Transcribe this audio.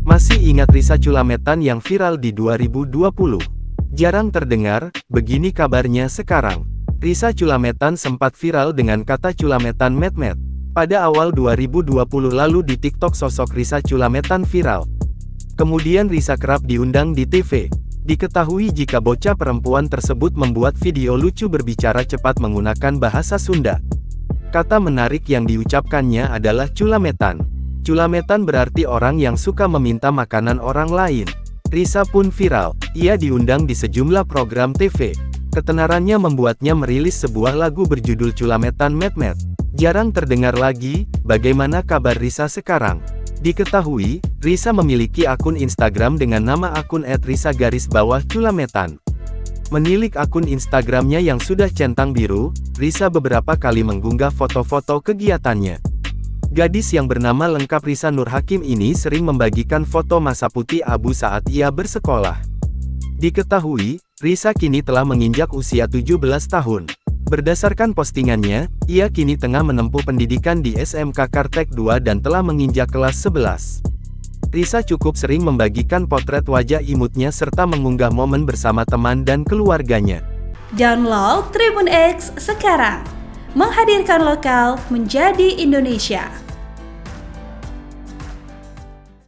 Masih ingat Risa Chulametan yang viral di 2020? Jarang terdengar, begini kabarnya sekarang. Risa Chulametan sempat viral dengan kata Chulametan Met. Pada awal 2020 lalu di TikTok sosok Risa Chulametan viral. Kemudian Risa kerap diundang di TV. Diketahui jika bocah perempuan tersebut membuat video lucu berbicara cepat menggunakan bahasa Sunda. Kata menarik yang diucapkannya adalah Chulametan. Chulametan berarti orang yang suka meminta makanan orang lain. Risa pun viral. Ia diundang di sejumlah program TV. Ketenarannya membuatnya merilis sebuah lagu berjudul Chulametan Met. Jarang terdengar lagi. Bagaimana kabar Risa sekarang? Diketahui, Risa memiliki akun Instagram dengan nama akun @risa_chulametan. Menilik akun Instagramnya yang sudah centang biru, Risa beberapa kali mengunggah foto-foto kegiatannya. Gadis yang bernama lengkap Risa Nur Hakim ini sering membagikan foto masa putih abu saat ia bersekolah. Diketahui, Risa kini telah menginjak usia 17 tahun. Berdasarkan postingannya, ia kini tengah menempuh pendidikan di SMK Kartek 2 dan telah menginjak kelas 11. Risa cukup sering membagikan potret wajah imutnya serta mengunggah momen bersama teman dan keluarganya. Download Tribun X sekarang, menghadirkan lokal menjadi Indonesia.